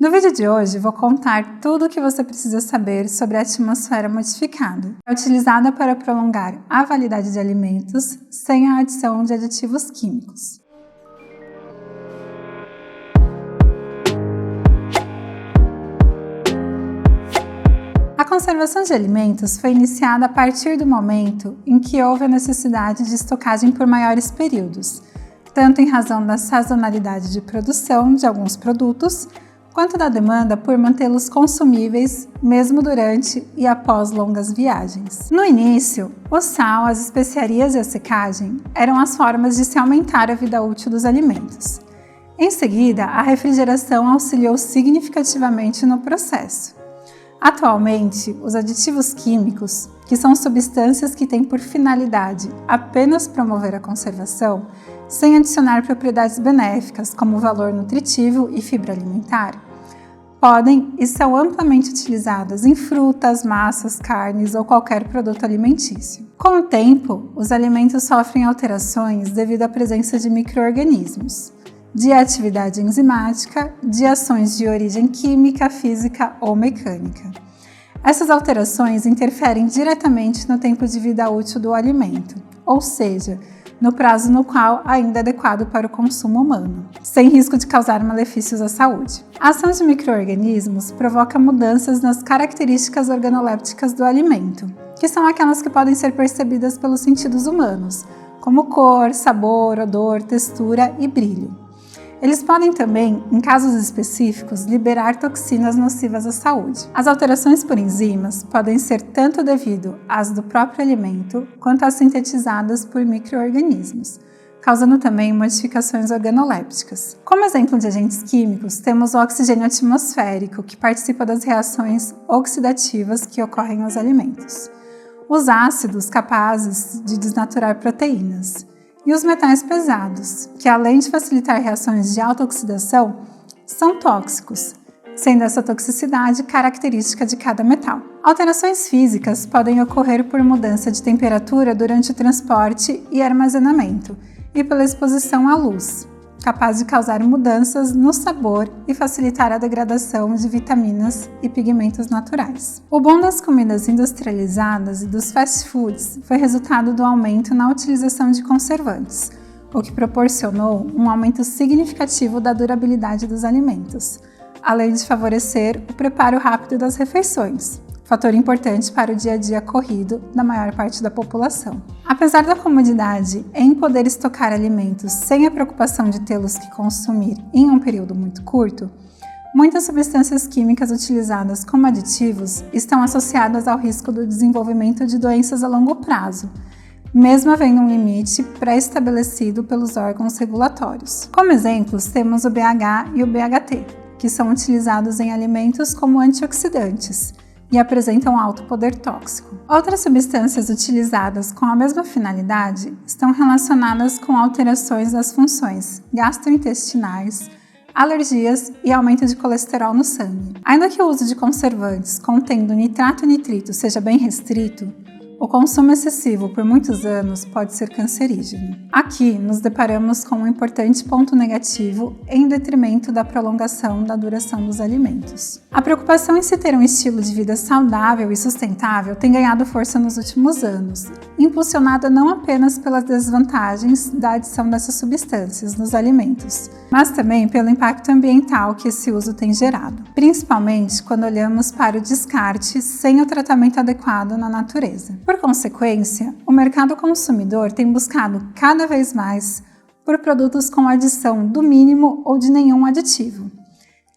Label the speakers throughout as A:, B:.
A: No vídeo de hoje vou contar tudo o que você precisa saber sobre a atmosfera modificada, utilizada para prolongar a validade de alimentos sem a adição de aditivos químicos. A conservação de alimentos foi iniciada a partir do momento em que houve a necessidade de estocagem por maiores períodos, tanto em razão da sazonalidade de produção de alguns produtos, quanto da demanda por mantê-los consumíveis mesmo durante e após longas viagens. No início, o sal, as especiarias e a secagem eram as formas de se aumentar a vida útil dos alimentos. Em seguida, a refrigeração auxiliou significativamente no processo. Atualmente, os aditivos químicos, que são substâncias que têm por finalidade apenas promover a conservação, sem adicionar propriedades benéficas como valor nutritivo e fibra alimentar, podem e são amplamente utilizadas em frutas, massas, carnes ou qualquer produto alimentício. Com o tempo, os alimentos sofrem alterações devido à presença de micro-organismos, de atividade enzimática, de ações de origem química, física ou mecânica. Essas alterações interferem diretamente no tempo de vida útil do alimento, ou seja, no prazo no qual ainda é adequado para o consumo humano, sem risco de causar malefícios à saúde. A ação de micro-organismos provoca mudanças nas características organolépticas do alimento, que são aquelas que podem ser percebidas pelos sentidos humanos, como cor, sabor, odor, textura e brilho. Eles podem também, em casos específicos, liberar toxinas nocivas à saúde. As alterações por enzimas podem ser tanto devido às do próprio alimento, quanto às sintetizadas por micro-organismos, causando também modificações organolépticas. Como exemplo de agentes químicos, temos o oxigênio atmosférico, que participa das reações oxidativas que ocorrem nos alimentos, os ácidos capazes de desnaturar proteínas, e os metais pesados, que além de facilitar reações de alta oxidação, são tóxicos, sendo essa toxicidade característica de cada metal. Alterações físicas podem ocorrer por mudança de temperatura durante o transporte e armazenamento e pela exposição à luz, capaz de causar mudanças no sabor e facilitar a degradação de vitaminas e pigmentos naturais. O boom das comidas industrializadas e dos fast foods foi resultado do aumento na utilização de conservantes, o que proporcionou um aumento significativo da durabilidade dos alimentos, além de favorecer o preparo rápido das refeições, fator importante para o dia a dia corrido da maior parte da população. Apesar da comodidade em poder estocar alimentos sem a preocupação de tê-los que consumir em um período muito curto, muitas substâncias químicas utilizadas como aditivos estão associadas ao risco do desenvolvimento de doenças a longo prazo, mesmo havendo um limite pré-estabelecido pelos órgãos regulatórios. Como exemplos, temos o BH e o BHT, que são utilizados em alimentos como antioxidantes, e apresentam alto poder tóxico. Outras substâncias utilizadas com a mesma finalidade estão relacionadas com alterações das funções gastrointestinais, alergias e aumento de colesterol no sangue. Ainda que o uso de conservantes contendo nitrato e nitrito seja bem restrito, o consumo excessivo por muitos anos pode ser cancerígeno. Aqui nos deparamos com um importante ponto negativo em detrimento da prolongação da duração dos alimentos. A preocupação em se ter um estilo de vida saudável e sustentável tem ganhado força nos últimos anos, impulsionada não apenas pelas desvantagens da adição dessas substâncias nos alimentos, mas também pelo impacto ambiental que esse uso tem gerado, principalmente quando olhamos para o descarte sem o tratamento adequado na natureza. Por consequência, o mercado consumidor tem buscado cada vez mais por produtos com adição do mínimo ou de nenhum aditivo.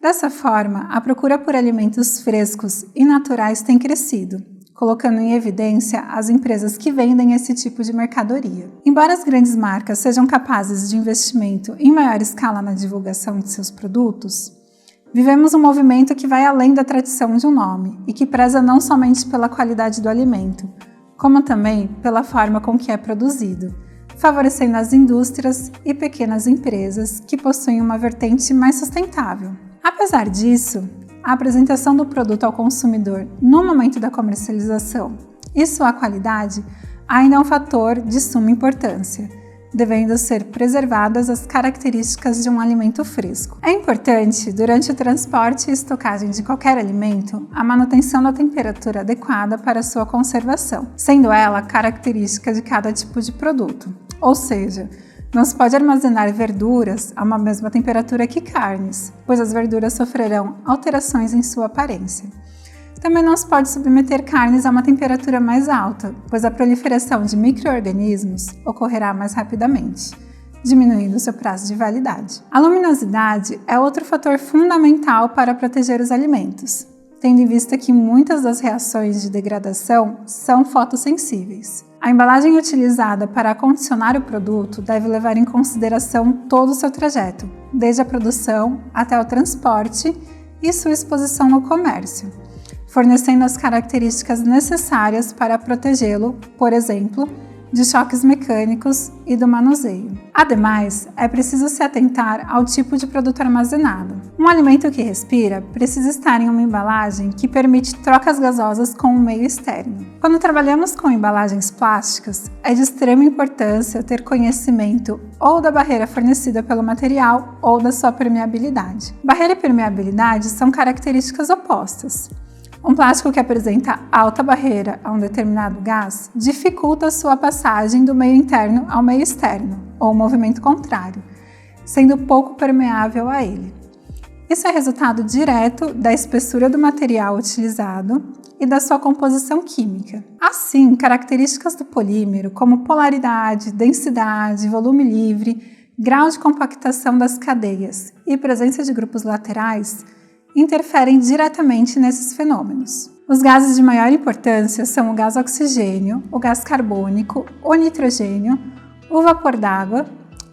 A: Dessa forma, a procura por alimentos frescos e naturais tem crescido, colocando em evidência as empresas que vendem esse tipo de mercadoria. Embora as grandes marcas sejam capazes de investimento em maior escala na divulgação de seus produtos, vivemos um movimento que vai além da tradição de um nome e que preza não somente pela qualidade do alimento, como também pela forma com que é produzido, favorecendo as indústrias e pequenas empresas que possuem uma vertente mais sustentável. Apesar disso, a apresentação do produto ao consumidor no momento da comercialização e sua qualidade ainda é um fator de suma importância, devendo ser preservadas as características de um alimento fresco. É importante, durante o transporte e estocagem de qualquer alimento, a manutenção da temperatura adequada para sua conservação, sendo ela característica de cada tipo de produto. Ou seja, não se pode armazenar verduras a uma mesma temperatura que carnes, pois as verduras sofrerão alterações em sua aparência. Também não se pode submeter carnes a uma temperatura mais alta, pois a proliferação de micro-organismos ocorrerá mais rapidamente, diminuindo seu prazo de validade. A luminosidade é outro fator fundamental para proteger os alimentos, tendo em vista que muitas das reações de degradação são fotossensíveis. A embalagem utilizada para acondicionar o produto deve levar em consideração todo o seu trajeto, desde a produção até o transporte e sua exposição no comércio, fornecendo as características necessárias para protegê-lo, por exemplo, de choques mecânicos e do manuseio. Ademais, é preciso se atentar ao tipo de produto armazenado. Um alimento que respira precisa estar em uma embalagem que permite trocas gasosas com o meio externo. Quando trabalhamos com embalagens plásticas, é de extrema importância ter conhecimento ou da barreira fornecida pelo material ou da sua permeabilidade. Barreira e permeabilidade são características opostas. Um plástico que apresenta alta barreira a um determinado gás dificulta a sua passagem do meio interno ao meio externo, ou o movimento contrário, sendo pouco permeável a ele. Isso é resultado direto da espessura do material utilizado e da sua composição química. Assim, características do polímero, como polaridade, densidade, volume livre, grau de compactação das cadeias e presença de grupos laterais, interferem diretamente nesses fenômenos. Os gases de maior importância são o gás oxigênio, o gás carbônico, o nitrogênio, o vapor d'água,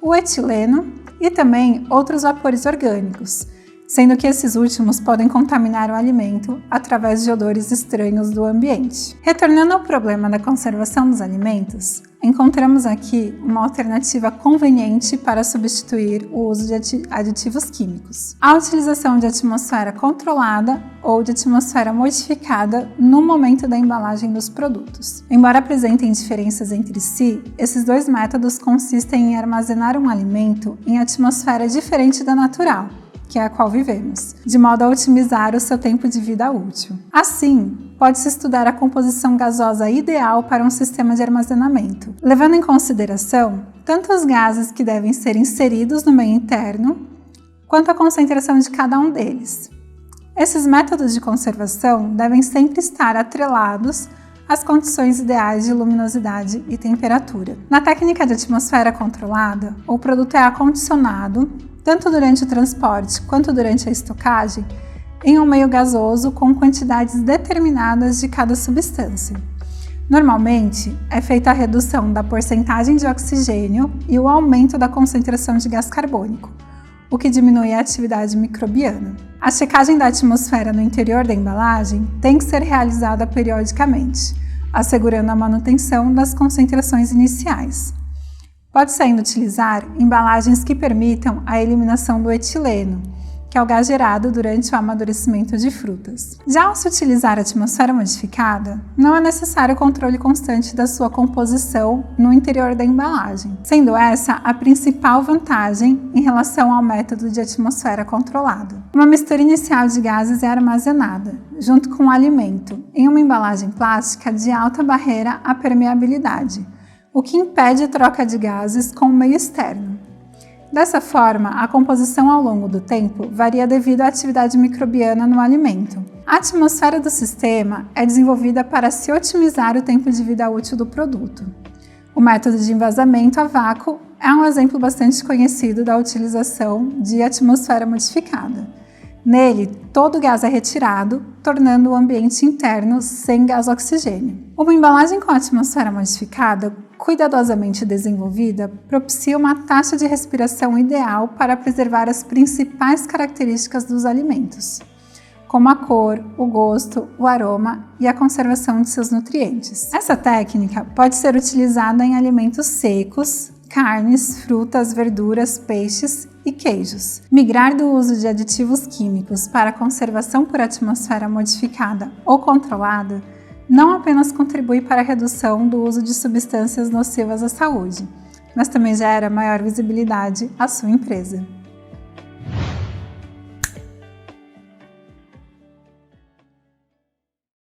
A: o etileno e também outros vapores orgânicos, sendo que esses últimos podem contaminar o alimento através de odores estranhos do ambiente. Retornando ao problema da conservação dos alimentos, encontramos aqui uma alternativa conveniente para substituir o uso de aditivos químicos: a utilização de atmosfera controlada ou de atmosfera modificada no momento da embalagem dos produtos. Embora apresentem diferenças entre si, esses dois métodos consistem em armazenar um alimento em atmosfera diferente da natural, que é a qual vivemos, de modo a otimizar o seu tempo de vida útil. Assim, pode-se estudar a composição gasosa ideal para um sistema de armazenamento, levando em consideração tanto os gases que devem ser inseridos no meio interno, quanto a concentração de cada um deles. Esses métodos de conservação devem sempre estar atrelados às condições ideais de luminosidade e temperatura. Na técnica de atmosfera controlada, o produto é acondicionado tanto durante o transporte quanto durante a estocagem, em um meio gasoso com quantidades determinadas de cada substância. Normalmente, é feita a redução da porcentagem de oxigênio e o aumento da concentração de gás carbônico, o que diminui a atividade microbiana. A checagem da atmosfera no interior da embalagem tem que ser realizada periodicamente, assegurando a manutenção das concentrações iniciais. Pode-se ainda utilizar embalagens que permitam a eliminação do etileno, que é o gás gerado durante o amadurecimento de frutas. Já ao se utilizar a atmosfera modificada, não é necessário o controle constante da sua composição no interior da embalagem, sendo essa a principal vantagem em relação ao método de atmosfera controlada. Uma mistura inicial de gases é armazenada, junto com o alimento, em uma embalagem plástica de alta barreira à permeabilidade, o que impede a troca de gases com o meio externo. Dessa forma, a composição ao longo do tempo varia devido à atividade microbiana no alimento. A atmosfera do sistema é desenvolvida para se otimizar o tempo de vida útil do produto. O método de envasamento a vácuo é um exemplo bastante conhecido da utilização de atmosfera modificada. Nele, todo o gás é retirado, tornando o ambiente interno sem gás oxigênio. Uma embalagem com atmosfera modificada, cuidadosamente desenvolvida, propicia uma taxa de respiração ideal para preservar as principais características dos alimentos, como a cor, o gosto, o aroma e a conservação de seus nutrientes. Essa técnica pode ser utilizada em alimentos secos, carnes, frutas, verduras, peixes e queijos. Migrar do uso de aditivos químicos para a conservação por atmosfera modificada ou controlada não apenas contribui para a redução do uso de substâncias nocivas à saúde, mas também gera maior visibilidade à sua empresa.